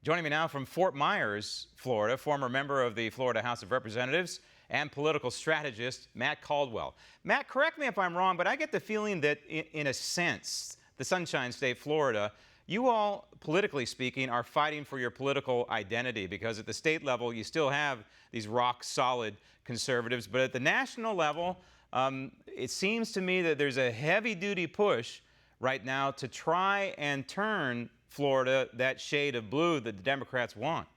Joining me now from Fort Myers, Florida, former member of the Florida House of Representatives and political strategist, Matt Caldwell. Matt, correct me if I'm wrong, but I get the feeling that in a sense, the Sunshine State, Florida, you all, politically speaking, are fighting for your political identity because at the state level, you still have these rock-solid conservatives, but at the national level, it seems to me that there's a heavy-duty push right now to try and turn Florida that shade of blue that the Democrats want.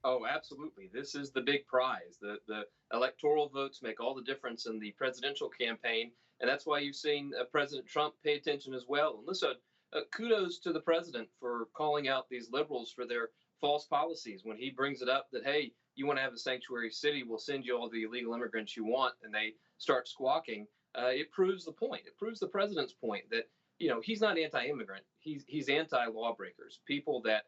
Oh, absolutely. This is the big prize. The electoral votes make all the difference in the presidential campaign, and that's why you've seen President Trump pay attention as well. And listen, kudos to the president for calling out these liberals for their false policies. When he brings it up that, hey, you want to have a sanctuary city, we'll send you all the illegal immigrants you want, and they start squawking, it proves the point. It proves the president's point that, he's not anti-immigrant. He's anti-lawbreakers, people that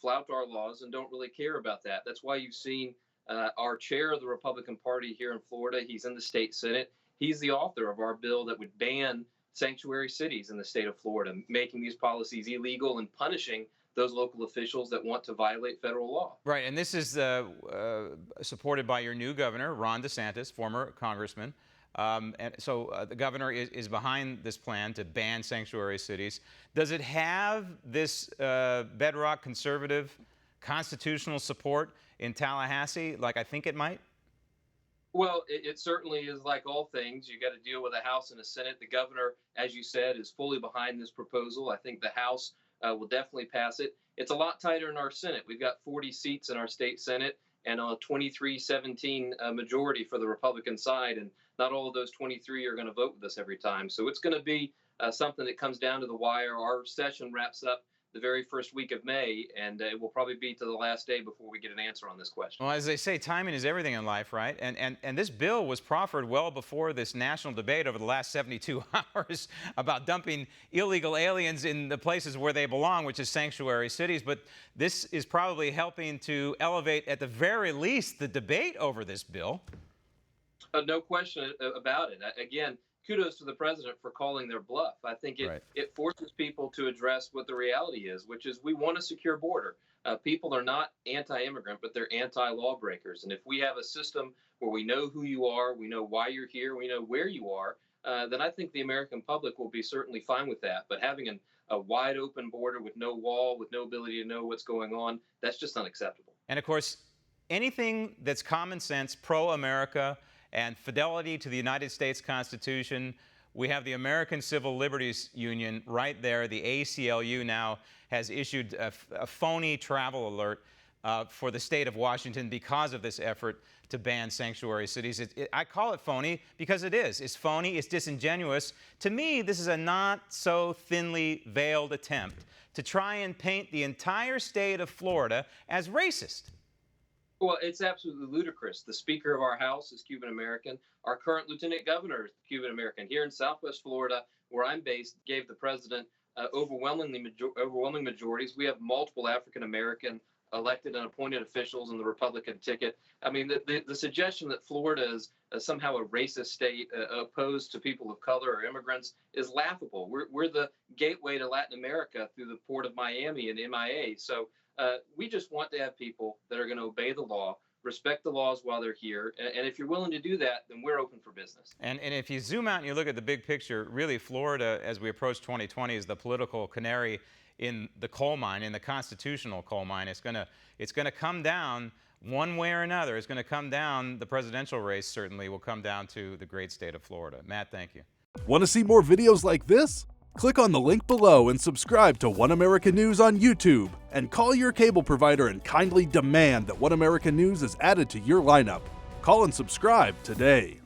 flout our laws and don't really care about that. That's why you've seen our chair of the Republican Party here in Florida. He's in the state Senate. He's the author of our bill that would ban sanctuary cities in the state of Florida, making these policies illegal and punishing those local officials that want to violate federal law. Right, and this is supported by your new governor, Ron DeSantis, former congressman. And so the governor is behind this plan to ban sanctuary cities. Does it have this bedrock conservative constitutional support in Tallahassee like I think it might? Well, it certainly is. Like all things, you got to deal with a House and a Senate. The governor, as you said, is fully behind this proposal. I think the House will definitely pass it. It's a lot tighter in our Senate. We've got 40 seats in our state Senate and a 23-17 majority for the Republican side. And not all of those 23 are going to vote with us every time. So it's going to be something that comes down to the wire. Our session wraps up the very first week of May, and it will probably be to the last day before we get an answer on this question. Well, as they say, timing is everything in life, right? And this bill was proffered well before this national debate over the last 72 hours about dumping illegal aliens in the places where they belong, which is sanctuary cities. But this is probably helping to elevate, at the very least, the debate over this bill. No question about it. Again, kudos to the president for calling their bluff. I think it forces people to address what the reality is, which is we want a secure border. People are not anti-immigrant, but they're anti-lawbreakers. And if we have a system where we know who you are, we know why you're here, we know where you are, then I think the American public will be certainly fine with that. But having a wide open border with no wall, with no ability to know what's going on, that's just unacceptable. And of course, anything that's common sense, pro-America, and fidelity to the United States Constitution. We have the American Civil Liberties Union right there. The ACLU now has issued a phony travel alert for the state of Washington because of this effort to ban sanctuary cities. I call it phony because it is. It's phony. It's disingenuous. To me, this is a not so thinly veiled attempt to try and paint the entire state of Florida as racist. Well, it's absolutely ludicrous. The Speaker of our House is Cuban American. Our current Lieutenant Governor is Cuban American. Here in Southwest Florida, where I'm based, gave the president overwhelming majorities. We have multiple African American elected and appointed officials in the Republican ticket. I mean, the suggestion that Florida is somehow a racist state opposed to people of color or immigrants is laughable. We're the gateway to Latin America through the port of Miami and MIA. So we just want to have people that are going to obey the law, respect the laws while they're here. And if you're willing to do that, then we're open for business. And if you zoom out and you look at the big picture, really Florida, as we approach 2020, is the political canary in the coal mine, in the constitutional coal mine. It's going to come down one way or another. It's going to come down, the presidential race certainly will come down to the great state of Florida. Matt, thank you. Want to see more videos like this? Click on the link below and subscribe to One American News on YouTube. And call your cable provider and kindly demand that One American News is added to your lineup. Call and subscribe today.